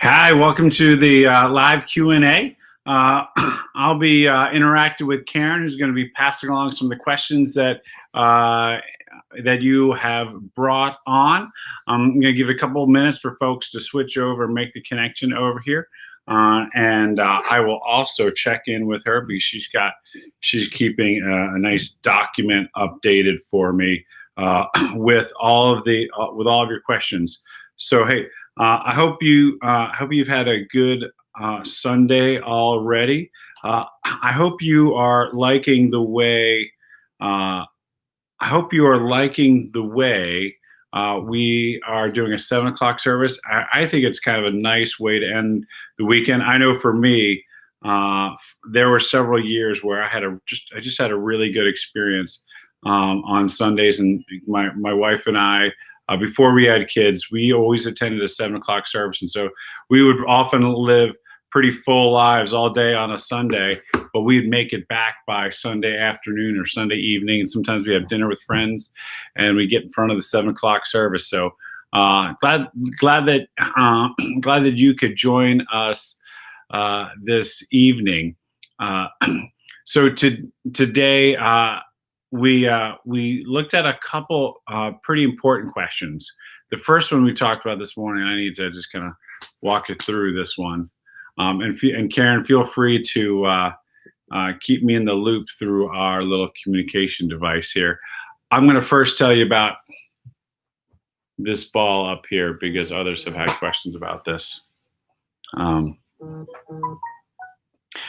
Hi, welcome to the live Q&A. I'll be interacting with Karen, who's going to be passing along some of the questions that you have brought on. I'm going to give a couple of minutes for folks to switch over and make the connection over here. And I will also check in with her because she's keeping a nice document updated for me with all of your questions. So hey, I hope you've had a good Sunday already. I hope you are liking the way. I hope you are liking the way we are doing a 7 o'clock service. I think it's kind of a nice way to end the weekend. I know for me, there were several years where I just had a really good experience on Sundays, and my wife and I. Before we had kids, we always attended a 7 o'clock service. And so we would often live pretty full lives all day on a Sunday, but we'd make it back by Sunday afternoon or Sunday evening. And sometimes we have dinner with friends and we get in front of the 7 o'clock service. So glad that you could join us this evening. So today, we looked at a couple pretty important questions. The first one we talked about this morning, I need to just kind of walk you through this one. And Karen, feel free to keep me in the loop through our little communication device here. I'm going to first tell you about this ball up here because others have had questions about this.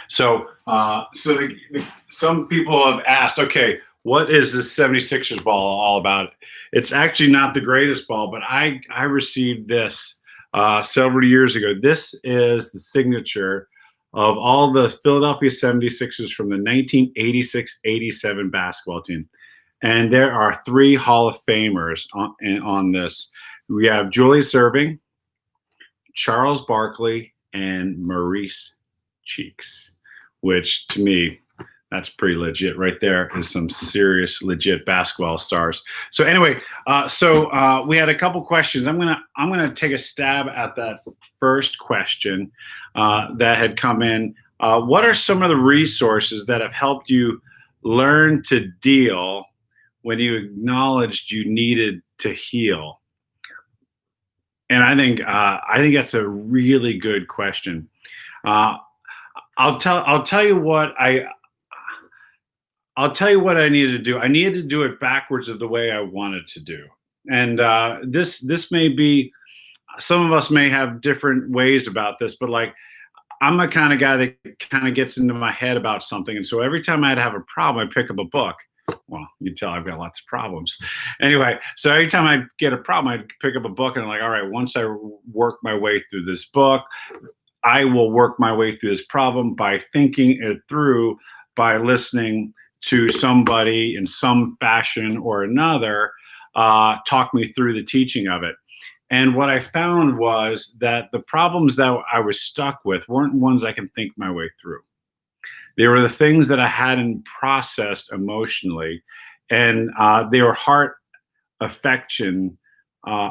So some people have asked, okay, what is this 76ers ball all about? It's actually not the greatest ball, but I received this several years ago. This is the signature of all the Philadelphia 76ers from the 1986-87 basketball team. And there are 3 Hall of Famers on this. We have Julius Erving, Charles Barkley, and Maurice Cheeks, which to me, that's pretty legit right there. Is some serious legit basketball stars. So anyway, we had a couple questions. I'm gonna take a stab at that first question that had come in. What are some of the resources that have helped you learn to deal when you acknowledged you needed to heal? And I think that's a really good question. I'll tell you what I needed to do. I needed to do it backwards of the way I wanted to do. And this may be, some of us may have different ways about this, but like, I'm a kind of guy that kind of gets into my head about something. And so every time I'd have a problem, I'd pick up a book. Well, you can tell I've got lots of problems. Anyway, so every time I get a problem, I'd pick up a book and I'm like, all right, once I work my way through this book, I will work my way through this problem by thinking it through, by listening to somebody in some fashion or another talk me through the teaching of it. And what I found was that the problems that I was stuck with weren't ones I can think my way through. They were the things that I hadn't processed emotionally. And they were heart, affection,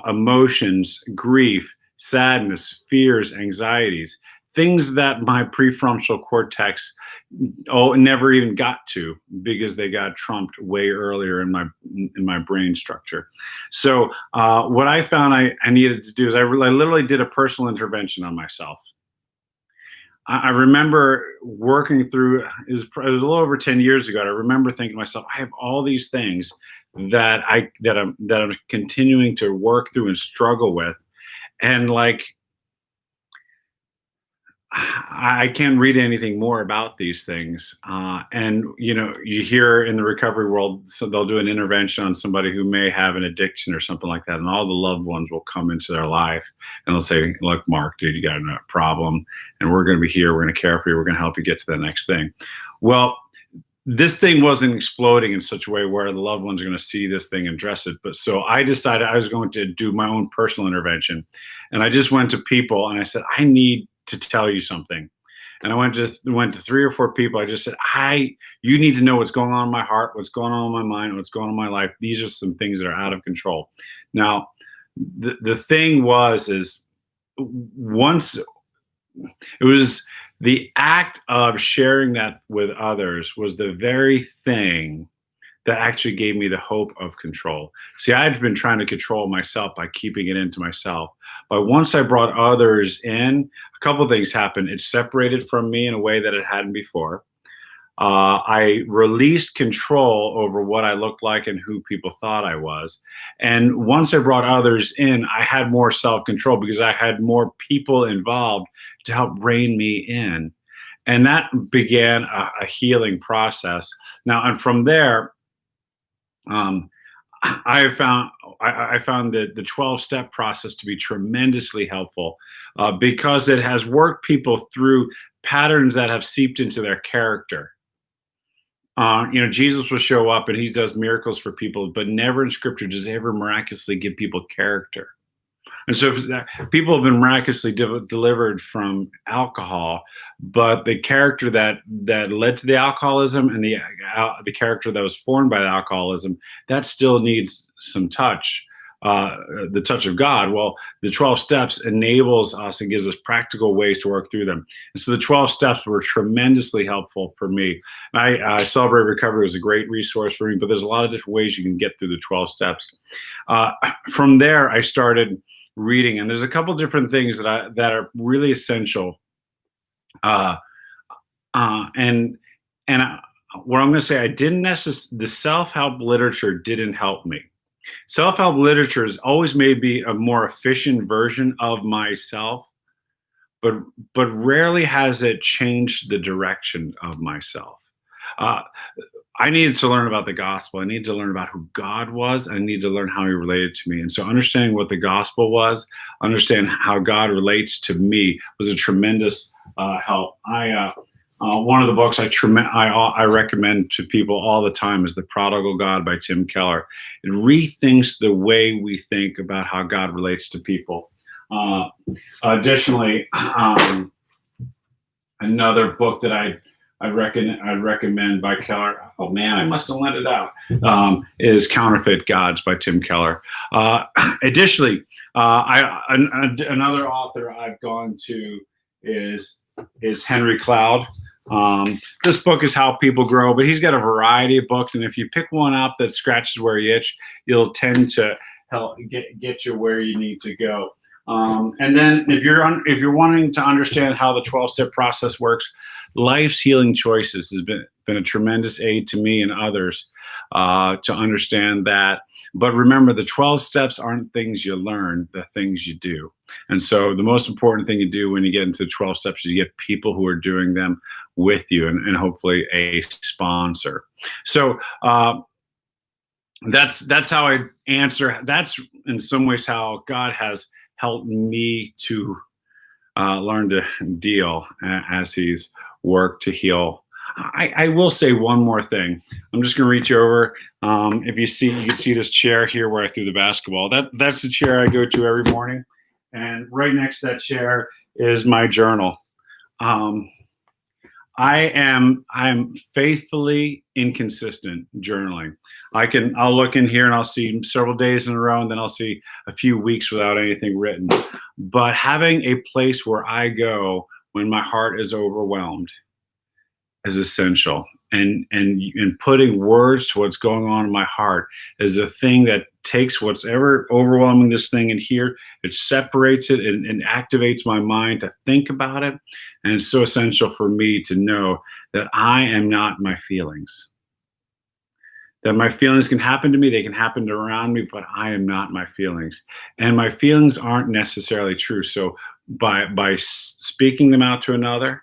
emotions, grief, sadness, fears, anxieties, things that my prefrontal cortex never even got to because they got trumped way earlier in my brain structure. So what I found I needed to do is I literally did a personal intervention on myself. I remember working through, it was a little over 10 years ago. I remember thinking to myself, I have all these things that I'm continuing to work through and struggle with. And like, I can't read anything more about these things. And, you hear in the recovery world, so they'll do an intervention on somebody who may have an addiction or something like that. And all the loved ones will come into their life and they'll say, look, Mark, dude, you got a problem and we're going to be here. We're going to care for you. We're going to help you get to the next thing. Well, this thing wasn't exploding in such a way where the loved ones are going to see this thing and address it. But so I decided I was going to do my own personal intervention. And I just went to people and I said, I need to tell you something. And I went to 3 or 4 people. I just said, you need to know what's going on in my heart, what's going on in my mind, what's going on in my life. These are some things that are out of control. Now, the thing is once it was the act of sharing that with others was the very thing that actually gave me the hope of control. See, I had been trying to control myself by keeping it into myself. But once I brought others in, a couple of things happened. It separated from me in a way that it hadn't before. I released control over what I looked like and who people thought I was. And once I brought others in, I had more self control because I had more people involved to help rein me in. And that began a healing process. Now, and from there, um, I found I found the 12-step process to be tremendously helpful because it has worked people through patterns that have seeped into their character. Jesus will show up and he does miracles for people, but never in scripture does he ever miraculously give people character. And so people have been miraculously delivered from alcohol, but the character that led to the alcoholism and the character that was formed by the alcoholism, that still needs some touch, the touch of God. Well, the 12 steps enables us and gives us practical ways to work through them. And so the 12 steps were tremendously helpful for me. Celebrate Recovery was a great resource for me, but there's a lot of different ways you can get through the 12 steps. From there, I started reading, and there's a couple different things that are really essential. Uh, and what I'm going to say, I didn't necessarily, the self-help literature didn't help me. Self-help literature has always made me a more efficient version of myself, but rarely has it changed the direction of myself. I needed to learn about the gospel. I needed to learn about who God was. I needed to learn how he related to me. And so understanding what the gospel was, understand how God relates to me was a tremendous help. One of the books I recommend to people all the time is The Prodigal God by Tim Keller. It rethinks the way we think about how God relates to people. Additionally, another book that I recommend by Keller. Oh man, I must have lent it out. Is Counterfeit Gods by Tim Keller. Additionally, another author I've gone to is Henry Cloud. This book is How People Grow, but he's got a variety of books, and if you pick one up that scratches where you itch, you'll tend to help get you where you need to go. And then if you're wanting to understand how the 12-step process works, Life's Healing Choices has been a tremendous aid to me and others to understand that. But remember, the 12 steps aren't things you learn, they're things you do. And so the most important thing you do when you get into the 12 steps is you get people who are doing them with you, and hopefully a sponsor. So that's how I answer. That's in some ways how God has helped me to learn to deal as he's worked to heal. I will say one more thing. I'm just going to reach over. If you can see this chair here where I threw the basketball. That's the chair I go to every morning, and right next to that chair is my journal. I am faithfully inconsistent journaling. I'll look in here and I'll see several days in a row, and then I'll see a few weeks without anything written. But having a place where I go when my heart is overwhelmed is essential. And putting words to what's going on in my heart is a thing that takes what's ever overwhelming this thing in here, it separates it and activates my mind to think about it. And it's so essential for me to know that I am not my feelings. That my feelings can happen to me, they can happen around me, but I am not my feelings. And my feelings aren't necessarily true. So by speaking them out to another,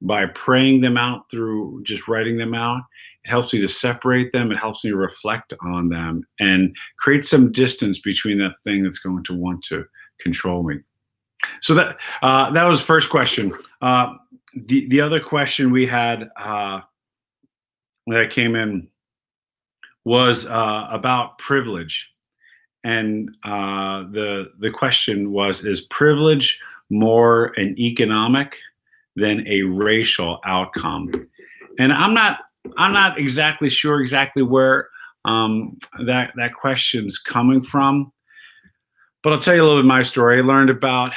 by praying them out through just writing them out, it helps me to separate them. It helps me to reflect on them and create some distance between that thing that's going to want to control me. So that was the first question. The other question we had that came in was about privilege. And the question was, is privilege more an economic than a racial outcome? And I'm not exactly sure exactly where that question's coming from, but I'll tell you a little bit of my story. I learned about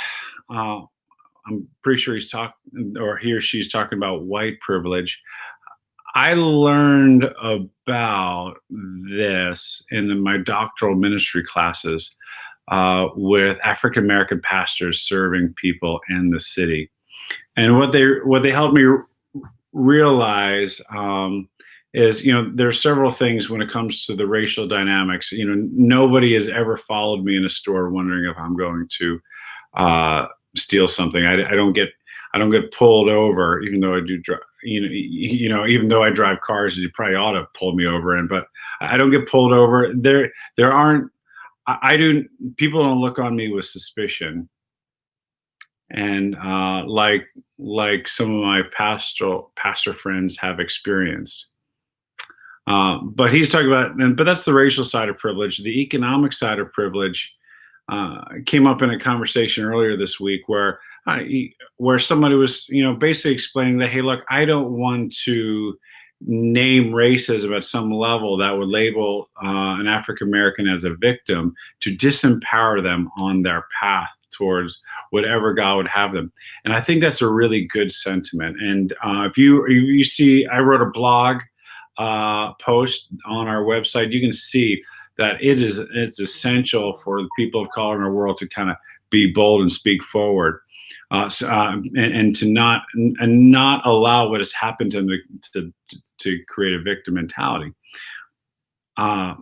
I'm pretty sure he's talking, or he or she's talking about white privilege. I learned about this in my doctoral ministry classes with African American pastors serving people in the city, and what they helped me realize is, there are several things when it comes to the racial dynamics. Nobody has ever followed me in a store wondering if I'm going to steal something. I don't get pulled over, even though I do. Even though I drive cars, you probably ought to pull me over. But I don't get pulled over. There aren't. I do. People don't look on me with suspicion, and like some of my pastor friends have experienced. But he's talking about, but that's the racial side of privilege. The economic side of privilege came up in a conversation earlier this week where somebody was, basically explaining that, hey, look, I don't want to name racism at some level that would label an African American as a victim to disempower them on their path towards whatever God would have them. And I think that's a really good sentiment. And if you see, I wrote a blog post on our website, you can see that it's essential for the people of color in our world to kind of be bold and speak forward, and to not allow what has happened to them to create a victim mentality. But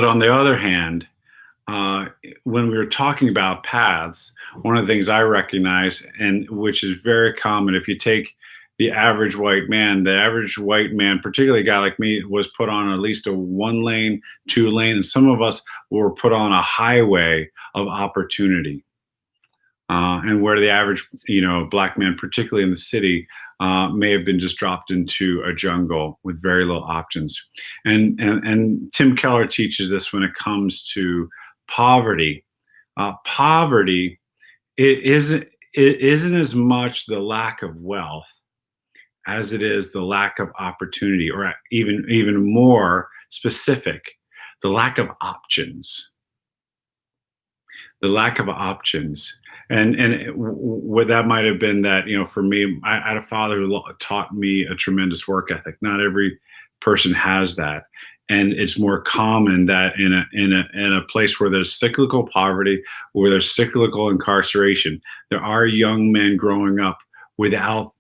on the other hand, when we were talking about paths, one of the things I recognize, and which is very common, if you take the average white man, particularly a guy like me, was put on at least a 1-lane, 2-lane, and some of us were put on a highway of opportunity. And where the average, black man, particularly in the city, may have been just dropped into a jungle with very little options. And Tim Keller teaches this when it comes to poverty. Poverty, it isn't as much the lack of wealth as it is the lack of opportunity, or even more specific, the lack of options. The lack of options. And what that might have been that, for me, I had a father who taught me a tremendous work ethic. Not every person has that. And it's more common that in a place where there's cyclical poverty, where there's cyclical incarceration, there are young men growing up without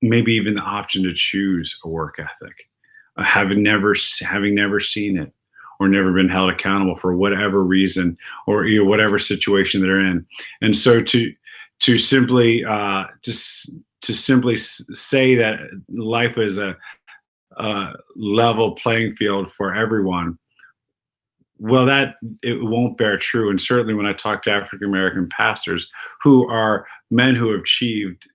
maybe even the option to choose a work ethic, having never seen it, or never been held accountable for whatever reason, or whatever situation they're in. And so to simply say that life is a level playing field for everyone, well, that it won't bear true. And certainly when I talk to African American pastors, who are men who have achieved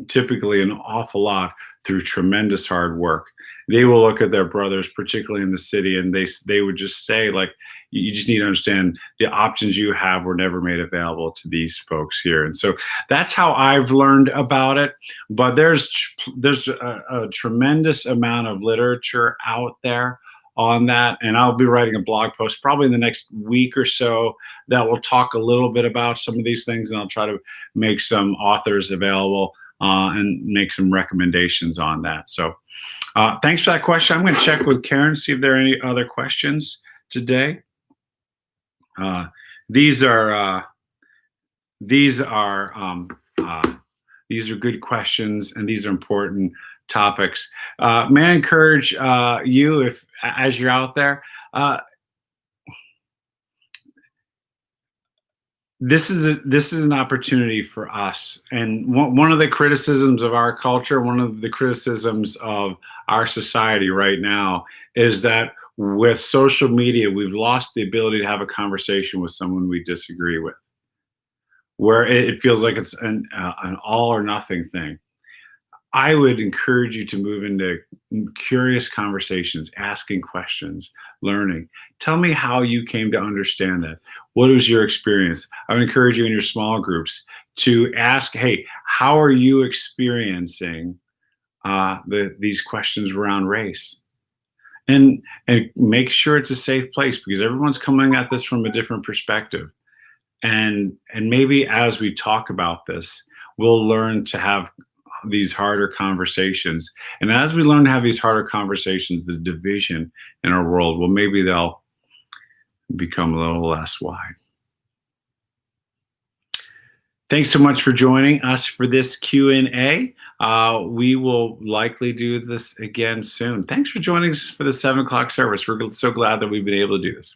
typically an awful lot through tremendous hard work, they will look at their brothers, particularly in the city, and they would just say, like, you just need to understand the options you have were never made available to these folks here. And so that's how I've learned about it. But there's a tremendous amount of literature out there on that, and I'll be writing a blog post probably in the next week or so that will talk a little bit about some of these things, and I'll try to make some authors available and make some recommendations on that. So thanks for that question. I'm going to check with Karen, see if there are any other questions today. These are good questions, and these are important topics. May I encourage you, if as you're out there, this is an opportunity for us. And one of the criticisms of our culture, one of the criticisms of our society right now, is that with social media, we've lost the ability to have a conversation with someone we disagree with, where it feels like it's an all or nothing thing. I would encourage you to move into curious conversations, asking questions, learning. Tell me how you came to understand that. What was your experience? I would encourage you in your small groups to ask, hey, how are you experiencing these questions around race? And make sure it's a safe place, because everyone's coming at this from a different perspective. And maybe as we talk about this, we'll learn to have these harder conversations. And as we learn to have these harder conversations, the division in our world, well, maybe they'll become a little less wide. Thanks so much for joining us for this Q&A. We will likely do this again soon. Thanks for joining us for the 7 o'clock service. We're so glad that we've been able to do this.